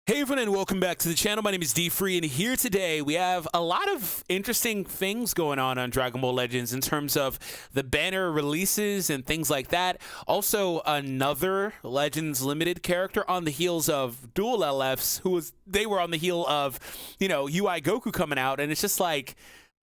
Hey everyone, and welcome back to the channel. My name is DFree, and here today we have a lot of interesting things going on Dragon Ball Legends in terms of the banner releases and things like that. Also, another Legends Limited character on the heels of Dual LFs, they were on the heel of, UI Goku coming out, and it's just like,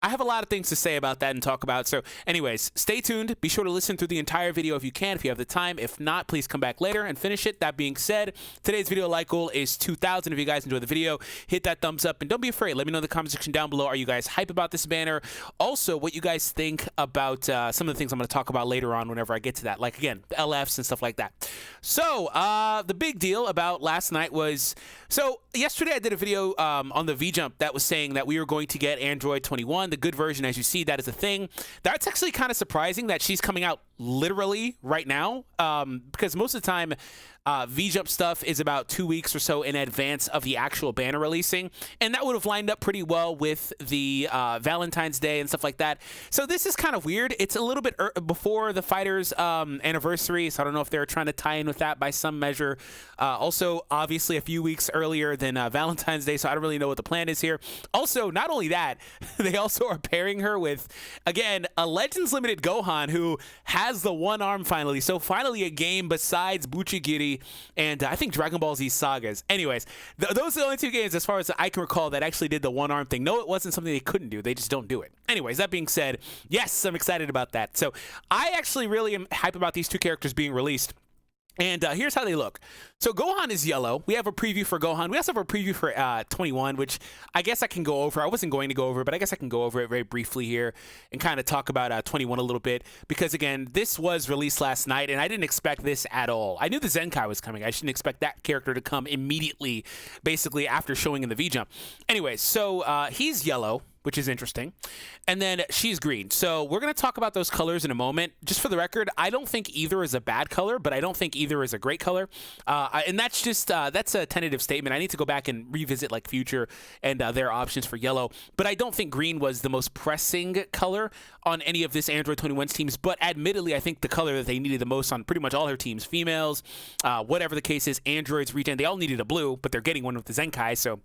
I have a lot of things to say about that and talk about. So anyways, stay tuned. Be sure to listen through the entire video if you can, if you have the time. If not, please come back later and finish it. That being said, today's video like goal is 2,000. If you guys enjoyed the video, hit that thumbs up and don't be afraid. Let me know in the comment section down below. Are you guys hype about this banner? Also, what you guys think about some of the things I'm going to talk about later on whenever I get to that. Like, again, the LFs and stuff like that. So, the big deal about last night was... So, yesterday I did a video on the V-Jump that was saying that we were going to get Android 21, the good version. As you see, that is a thing. That's actually kind of surprising that she's coming out literally right now, because most of the time V-Jump stuff is about 2 weeks or so in advance of the actual banner releasing, and that would have lined up pretty well with the Valentine's Day and stuff like that. So this is kind of weird. It's a little bit before the Fighters anniversary, so I don't know if they're trying to tie in with that by some measure. Also, obviously a few weeks earlier than Valentine's Day, so I don't really know what the plan is here. Also, not only that, they also are pairing her with, again, a Legends Limited Gohan who has the one arm finally. So finally a game besides Buchigiri and I think Dragon Ball Z Sagas. Anyways, those are the only two games as far as I can recall that actually did the one arm thing. No, it wasn't something they couldn't do. They just don't do it. Anyways, that being said, yes, I'm excited about that. So I actually really am hype about these two characters being released. And here's how they look. So Gohan is yellow. We have a preview for Gohan. We also have a preview for 21, which I guess I can go over. I wasn't going to go over, but I guess I can go over it very briefly here and kind of talk about 21 a little bit. Because, again, this was released last night, and I didn't expect this at all. I knew the Zenkai was coming. I shouldn't expect that character to come immediately, basically, after showing in the V-Jump. Anyways, so he's yellow, which is interesting. And then she's green. So we're going to talk about those colors in a moment. Just for the record, I don't think either is a bad color, but I don't think either is a great color. And that's just, that's a tentative statement. I need to go back and revisit like Future and their options for yellow. But I don't think green was the most pressing color on any of this Android 21's teams. But admittedly, I think the color that they needed the most on pretty much all her teams, females, whatever the case is, androids, regen, they all needed a blue, but they're getting one with the Zenkai, so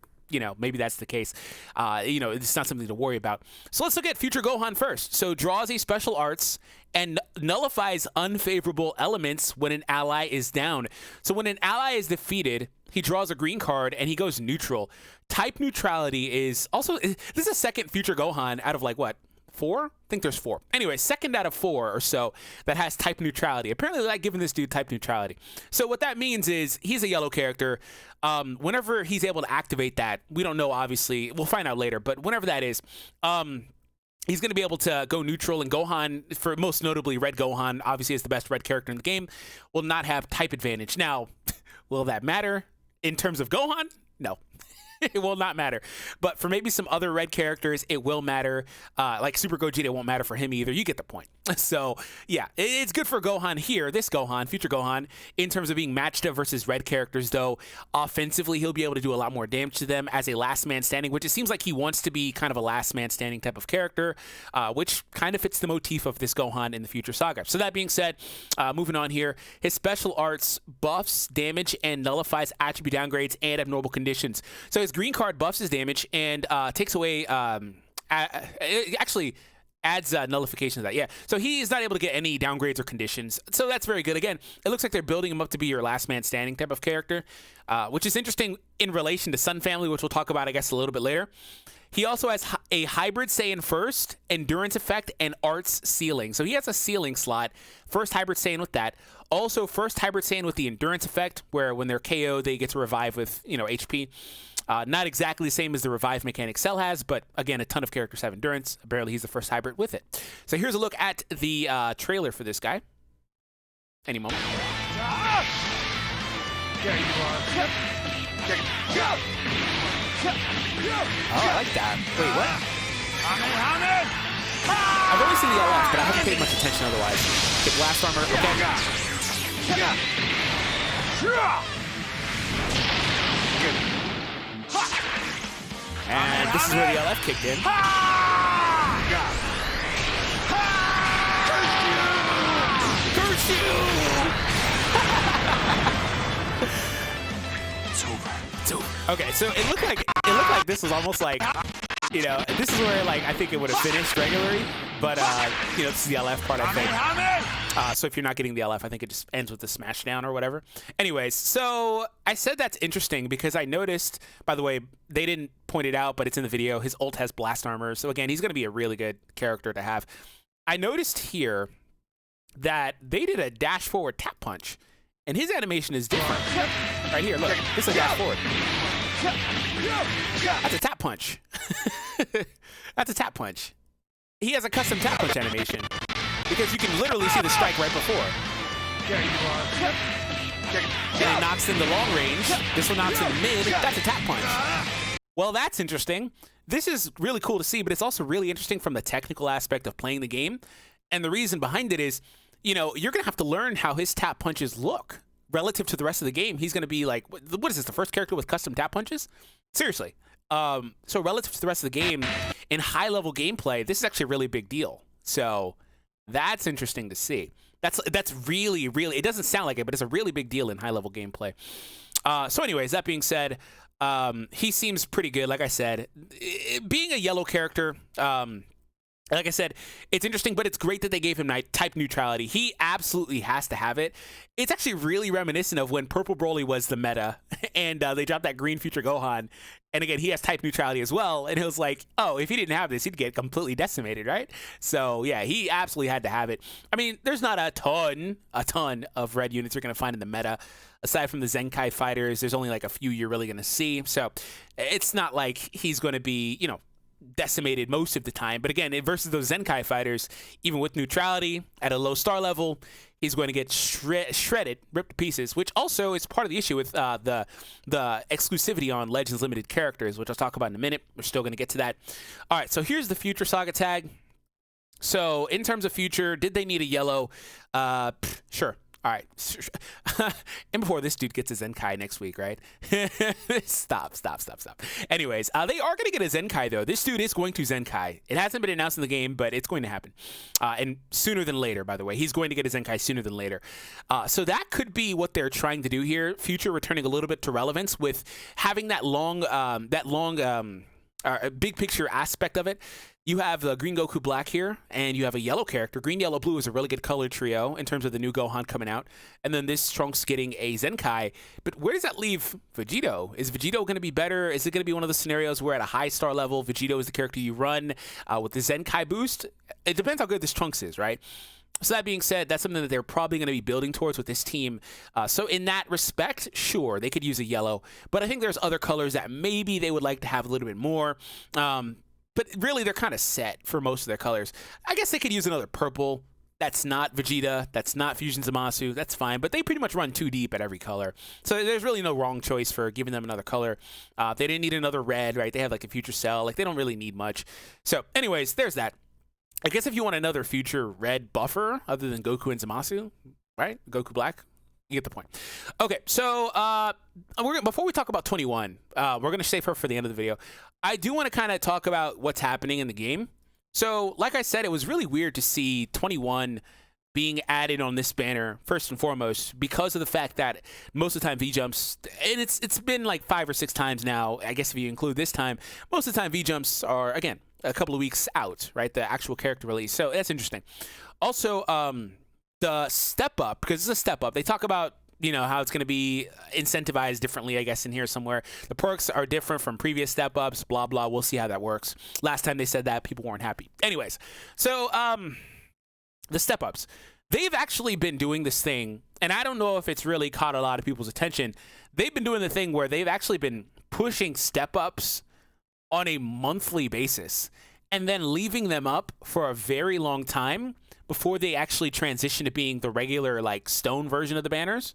maybe that's the case. It's not something to worry about. So let's look at Future Gohan first. So draws a special arts and nullifies unfavorable elements when an ally is down. So when an ally is defeated, he draws a green card and he goes neutral. Type neutrality is also, this is a second Future Gohan out of like what? 4? I think there's 4. Anyway, second out of 4 or so that has type neutrality. Apparently, they're not giving this dude type neutrality. So what that means is he's a yellow character. Whenever he's able to activate that, we don't know, obviously. We'll find out later. But whenever that is, he's going to be able to go neutral. And Gohan, for most notably Red Gohan, obviously is the best red character in the game, will not have type advantage. Now, will that matter in terms of Gohan? No. It will not matter. But for maybe some other red characters, it will matter. Like Super Gogeta, it won't matter for him either. You get the point. So, yeah, it's good for Gohan here, this Gohan, Future Gohan, in terms of being matched up versus red characters, though. Offensively, he'll be able to do a lot more damage to them as a last man standing, which it seems like he wants to be kind of a last man standing type of character, which kind of fits the motif of this Gohan in the Future Saga. So that being said, moving on here, his special arts buffs damage and nullifies attribute downgrades and abnormal conditions. So his green card buffs his damage and takes away, actually adds nullification to that. Yeah, so he is not able to get any downgrades or conditions. So that's very good. Again, it looks like they're building him up to be your last man standing type of character, which is interesting in relation to Sun Family, which we'll talk about, I guess, a little bit later. He also has a hybrid Saiyan first, endurance effect, and arts ceiling. So he has a ceiling slot. First hybrid Saiyan with that. Also, first hybrid Saiyan with the endurance effect, where when they're KO, they get to revive with, HP. Not exactly the same as the revive mechanic Cell has, but again, a ton of characters have endurance. Apparently, he's the first hybrid with it. So here's a look at the trailer for this guy. Any moment. There you are. Oh, I like that. Wait, what? I've only seen the LF, but I haven't paid much attention otherwise. Okay, blast armor. Okay. And this is where the LF kicked in. Curse you! It's over. Okay, so it looked like this was almost like, you know, this is where like I think it would have finished regularly, but you know, this is the LF part, I think. So if you're not getting the LF, I think it just ends with the smash down or whatever. Anyways, so I said that's interesting because I noticed, by the way, they didn't point it out, but it's in the video. His ult has blast armor, so again, he's going to be a really good character to have. I noticed here that they did a dash forward tap punch, and his animation is different. Right here, look, this is a dash forward. That's a tap punch. That's a tap punch. He has a custom tap punch animation because you can literally see the strike right before. And it knocks in the long range. This one knocks in the mid. That's a tap punch. Well, that's interesting. This is really cool to see, but it's also really interesting from the technical aspect of playing the game. And the reason behind it is, you know, you're going to have to learn how his tap punches look relative to the rest of the game. He's going to be like, what is this, the first character with custom tap punches? Seriously. So relative to the rest of the game, in high-level gameplay, this is actually a really big deal. So that's interesting to see. That's really, it doesn't sound like it, but it's a really big deal in high-level gameplay. So anyways, that being said, he seems pretty good. Like I said, being a yellow character, like I said, it's interesting, but it's great that they gave him type neutrality. He absolutely has to have it. It's actually really reminiscent of when Purple Broly was the meta, and they dropped that green future Gohan. And again, he has type neutrality as well. And it was like, oh, if he didn't have this, he'd get completely decimated, right? So yeah, he absolutely had to have it. I mean, there's not a ton of red units you're going to find in the meta. Aside from the Zenkai fighters, there's only like a few you're really going to see. So it's not like he's going to be, you know, decimated most of the time. But again, versus those Zenkai fighters, even with neutrality at a low star level, he's going to get shredded, ripped to pieces, which also is part of the issue with the exclusivity on Legends Limited characters, which I'll talk about in a minute. We're still going to get to that. All right, so here's the Future Saga tag. So in terms of Future, did they need a yellow? Sure. All right. And before this dude gets a Zenkai next week, right? Stop. Anyways, they are going to get a Zenkai, though. This dude is going to Zenkai. It hasn't been announced in the game, but it's going to happen. And sooner than later, by the way. He's going to get a Zenkai sooner than later. So that could be what they're trying to do here. Future returning a little bit to relevance with having that long big picture aspect of it. You have the Green Goku Black here, and you have a yellow character. Green, Yellow, Blue is a really good color trio in terms of the new Gohan coming out. And then this Trunks getting a Zenkai. But where does that leave Vegito? Is Vegito going to be better? Is it going to be one of the scenarios where at a high star level, Vegito is the character you run with the Zenkai boost? It depends how good this Trunks is, right? So that being said, that's something that they're probably going to be building towards with this team. So in that respect, sure, they could use a yellow. But I think there's other colors that maybe they would like to have a little bit more. But really, they're kind of set for most of their colors. I guess they could use another purple. That's not Vegeta. That's not Fusion Zamasu. That's fine. But they pretty much run too deep at every color. So there's really no wrong choice for giving them another color. They didn't need another red, right? They have like a Future Cell. Like, they don't really need much. So anyways, there's that. I guess if you want another future red buffer other than Goku and Zamasu, right? Goku Black. You get the point. Okay, so before we talk about 21, we're going to save her for the end of the video. I do want to kind of talk about what's happening in the game. So, like I said, it was really weird to see 21 being added on this banner, first and foremost, because of the fact that most of the time V-Jumps, and it's been like 5 or 6 times now, I guess if you include this time, most of the time V-Jumps are, again, a couple of weeks out, right? The actual character release. So, that's interesting. Also, the step up, because it's a step up, they talk about, you know, how it's going to be incentivized differently, I guess, in here somewhere. The perks are different from previous step ups, blah, blah. We'll see how that works. Last time they said that, people weren't happy. Anyways, so the step ups. They've actually been doing this thing, and I don't know if it's really caught a lot of people's attention. They've been doing the thing where they've actually been pushing step ups on a monthly basis and then leaving them up for a very long time before they actually transition to being the regular, like, stone version of the banners.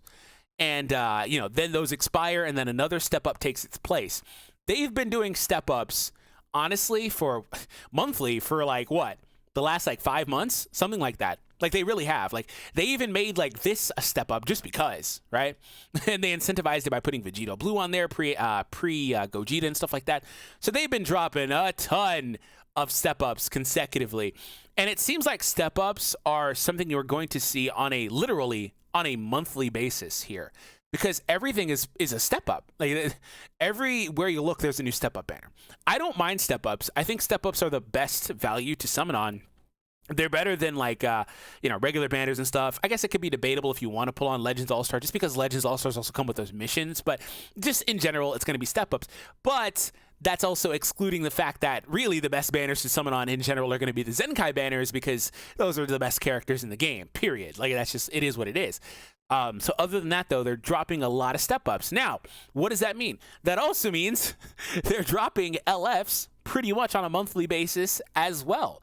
And, you know, then those expire, and then another step up takes its place. They've been doing step ups, honestly, for monthly for, like, what? The last, like, 5 months? Something like that. Like, they really have. Like, they even made, like, this a step up just because, right? And they incentivized it by putting Vegito Blue on there, pre-Gogeta and stuff like that. So they've been dropping a ton of step-ups consecutively. And it seems like step-ups are something you're going to see on literally on a monthly basis here. because everything is a step up. Like everywhere you look, there's a new step up banner. I don't mind step ups. I think step ups are the best value to summon on. They're better than like regular banners and stuff. I guess it could be debatable if you want to pull on Legends All-Star, just because Legends All-Stars also come with those missions. But just in general, it's going to be step ups. But that's also excluding the fact that really the best banners to summon on in general are going to be the Zenkai banners, because those are the best characters in the game. Period. Like that's just, it is what it is. So other than that, though, they're dropping a lot of step ups. Now, what does that mean? That also means they're dropping LFs pretty much on a monthly basis as well.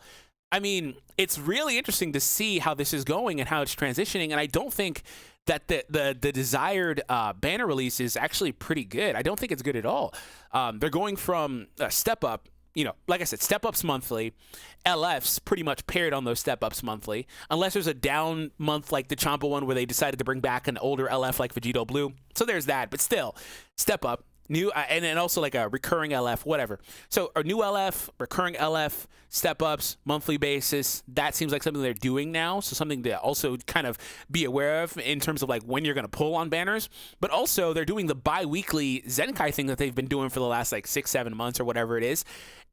I mean, it's really interesting to see how this is going and how it's transitioning, and I don't think that the desired banner release is actually pretty good. I don't think it's good at all. They're going from a step up, like I said, step ups monthly, LFs pretty much paired on those step ups monthly, unless there's a down month like the Champa one where they decided to bring back an older LF like Vegito Blue. So there's that, but still, step up. New and then also like a recurring LF, whatever. So a new LF, recurring LF, step ups, monthly basis. That seems like something they're doing now. So something to also kind of be aware of in terms of like when you're going to pull on banners. But also they're doing the bi-weekly Zenkai thing that they've been doing for the last like 6-7 months or whatever it is.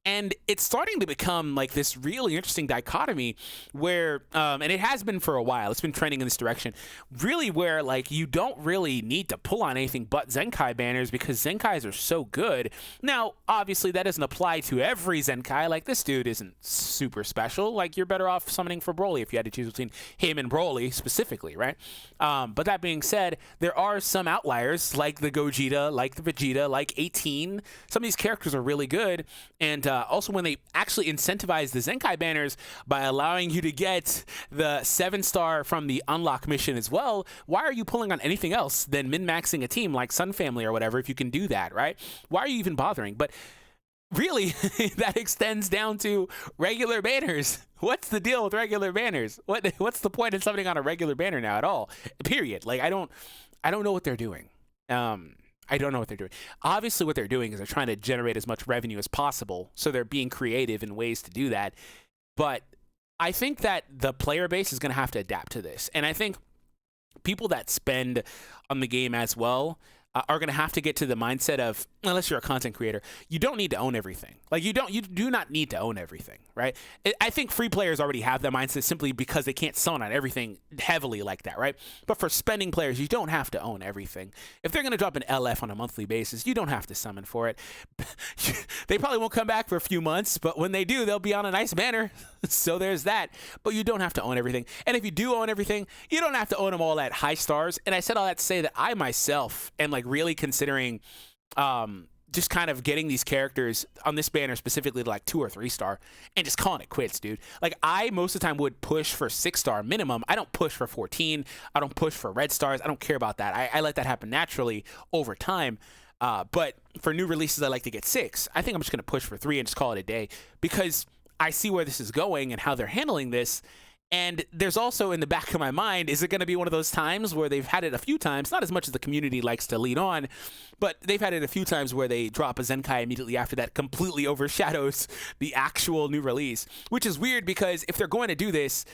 And it's starting to become like this really interesting dichotomy where, and it has been for a while, it's been trending in this direction, really where like you don't really need to pull on anything but Zenkai banners because Zenkais are so good. Now, obviously that doesn't apply to every Zenkai. Like this dude isn't super special. Like you're better off summoning for Broly if you had to choose between him and Broly specifically, right? But that being said, there are some outliers like the Gogeta, like the Vegeta, like 18. Some of these characters are really good, and also when they actually incentivize the Zenkai banners by allowing you to get the 7-star from the unlock mission as well, why are you pulling on anything else than min-maxing a team like Sun Family or whatever if you can do that, right? Why are you even bothering? But really, that extends down to regular banners. What's the deal with regular banners? What's the point of summoning on a regular banner now at all? Period. Like I don't know what they're doing. I don't know what they're doing. Obviously, what they're doing is they're trying to generate as much revenue as possible, so they're being creative in ways to do that. But I think that the player base is going to have to adapt to this, and I think people that spend on the game as well are going to have to get to the mindset of, unless you're a content creator, you don't need to own everything. Like you do not need to own everything, right? I think free players already have that mindset simply because they can't summon on everything heavily like that, right? But for spending players, you don't have to own everything. If they're going to drop an LF on a monthly basis, you don't have to summon for it. They probably won't come back for a few months, but when they do, they'll be on a nice banner. So there's that. But you don't have to own everything. And if you do own everything, you don't have to own them all at high stars. And I said all that to say that I myself am like really considering just kind of getting these characters on this banner specifically to like 2 or 3 star and just calling it quits, dude. Like I most of the time would push for 6-star minimum. I don't push for 14. I don't push for red stars. I don't care about that. I let that happen naturally over time. But for new releases, I like to get 6. I think I'm just going to push for 3 and just call it a day because I see where this is going and how they're handling this. And there's also in the back of my mind, is it going to be one of those times where they've had it a few times, not as much as the community likes to lead on, but they've had it a few times where they drop a Zenkai immediately after that completely overshadows the actual new release, which is weird because if they're going to do this,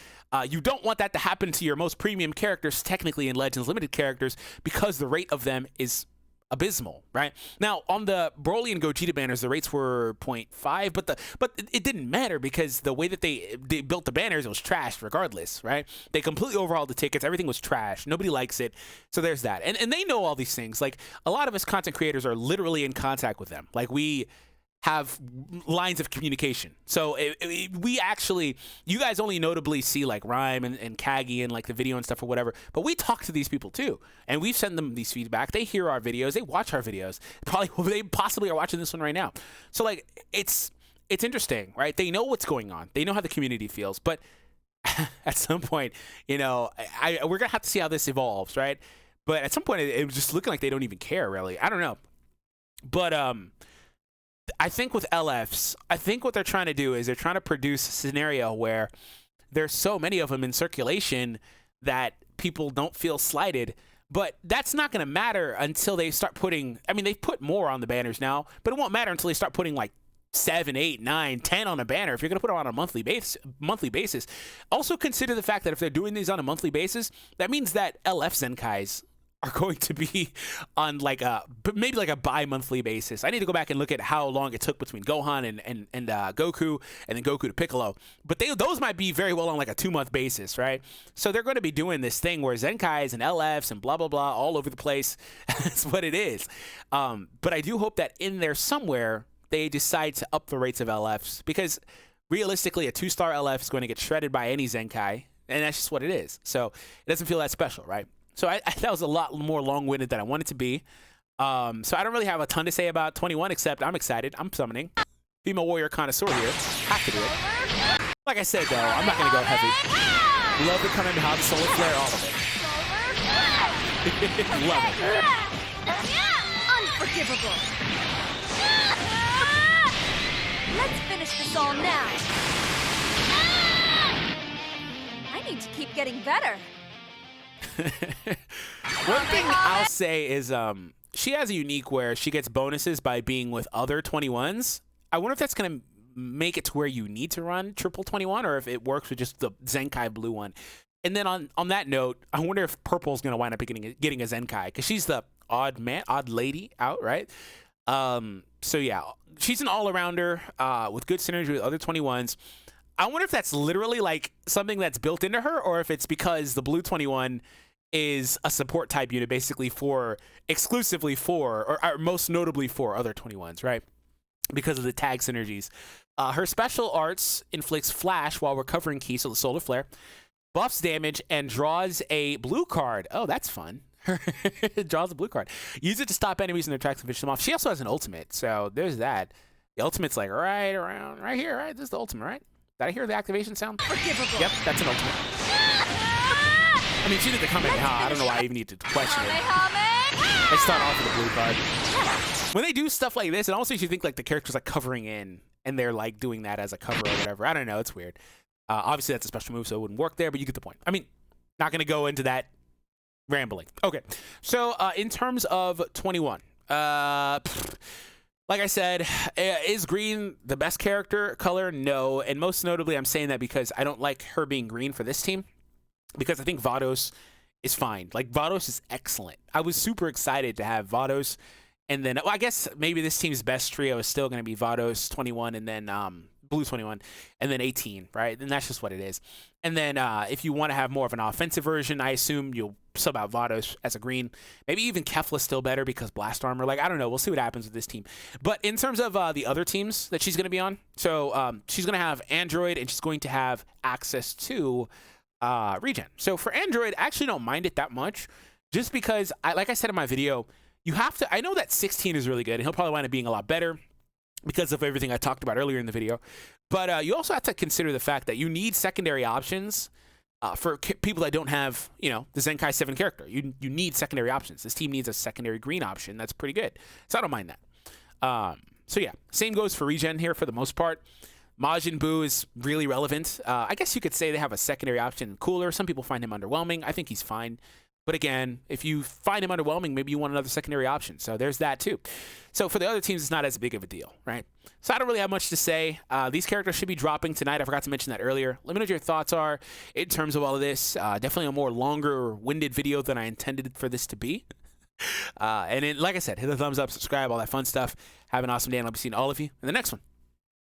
you don't want that to happen to your most premium characters, technically in Legends Limited characters, because the rate of them is abysmal, right? Now, on the Broly and Gogeta banners, the rates were 0.5, but it didn't matter because the way that they built the banners, it was trashed regardless, right? They completely overhauled the tickets. Everything was trash. Nobody likes it. So there's that. And they know all these things. Like, a lot of us content creators are literally in contact with them. Like, we have lines of communication. So we actually, you guys only notably see like Rhyme and Kagi and like the video and stuff or whatever, but we talk to these people too. And we've sent them these feedback. They hear our videos, they watch our videos. They possibly are watching this one right now. So like, it's interesting, right? They know what's going on. They know how the community feels, but at some point, you know, we're gonna have to see how this evolves, right? But at some point it was just looking like they don't even care really. I don't know. But, I think with LFs, I think what they're trying to do is they're trying to produce a scenario where there's so many of them in circulation that people don't feel slighted. But that's not going to matter until they start putting, I mean, they put more on the banners now, but it won't matter until they start putting like 7, 8, 9, 10 on a banner. If you're going to put them on a monthly basis, also consider the fact that if they're doing these on a monthly basis, that means that LF Zenkais are going to be on like maybe like a bi-monthly basis. I need to go back and look at how long it took between Gohan and Goku, and then Goku to Piccolo. But those might be very well on like a 2-month basis, right? So they're going to be doing this thing where Zenkais and LFs and blah, blah, blah all over the place. That's what it is. But I do hope that in there somewhere they decide to up the rates of LFs, because realistically a 2-star LF is going to get shredded by any Zenkai, and that's just what it is. So it doesn't feel that special, right? So that was a lot more long-winded than I wanted to be. So I don't really have a ton to say about 21, except I'm excited. I'm summoning. Female warrior connoisseur here. Have to do it. Like I said, though, I'm not going to go heavy. Love the Kamehameha, the solar flare, all of it. Love it. Unforgivable. Let's finish this all now. I need to keep getting better. One thing I'll say is she has a unique where she gets bonuses by being with other 21s. I wonder if that's going to make it to where you need to run triple 21, or if it works with just the Zenkai blue one. And then on that note, I wonder if purple's going to wind up getting a Zenkai, because she's the odd lady out, right? So yeah, she's an all-arounder with good synergy with other 21s. I wonder if that's literally like something that's built into her, or if it's because the blue 21 is a support type unit, basically exclusively for, or most notably for other 21s, right? Because of the tag synergies. Her special arts inflicts flash while recovering ki, so the solar flare, buffs damage, and draws a blue card. Oh, that's fun. It draws a blue card. Use it to stop enemies in their tracks and finish them off. She also has an ultimate, so there's that. The ultimate's like right around, right here, right? This is the ultimate, right? Did I hear the activation sound? Forgivable. Yep, that's an ultimate. I mean, she did the Kamehameha. I don't know why I even need to question it. Let's start off with a blue card. When they do stuff like this, it almost makes you think like the character's like covering in, and they're like doing that as a cover or whatever. I don't know. It's weird. Obviously, that's a special move, so it wouldn't work there, but you get the point. I mean, not going to go into that rambling. Okay. So in terms of 21, like I said, is green the best character color? No. And most notably, I'm saying that because I don't like her being green for this team, because I think Vados is fine. Like, Vados is excellent. I was super excited to have Vados. And then, well, I guess maybe this team's best trio is still going to be Vados 21 and then Blue 21 and then 18, right? And that's just what it is. And then if you want to have more of an offensive version, I assume you'll sub out Vados as a green. Maybe even Kefla's still better because Blast Armor. Like, I don't know. We'll see what happens with this team. But in terms of the other teams that she's going to be on, so she's going to have Android, and she's going to have access to regen. So for Android, I actually don't mind it that much, just because, like I said in my video, you have to, I know that 16 is really good, and he'll probably wind up being a lot better because of everything I talked about earlier in the video. But you also have to consider the fact that you need secondary options for people that don't have, you know, the Zenkai 7 character. You need secondary options. This team needs a secondary green option. That's pretty good. So I don't mind that. So yeah, same goes for regen here for the most part. Majin Buu is really relevant. I guess you could say they have a secondary option cooler. Some people find him underwhelming. I think he's fine. But again, if you find him underwhelming, maybe you want another secondary option. So there's that too. So for the other teams, it's not as big of a deal, right? So I don't really have much to say. These characters should be dropping tonight. I forgot to mention that earlier. Let me know what your thoughts are in terms of all of this. Definitely a more longer winded video than I intended for this to be. And then, like I said, hit the thumbs up, subscribe, all that fun stuff. Have an awesome day, and I'll be seeing all of you in the next one.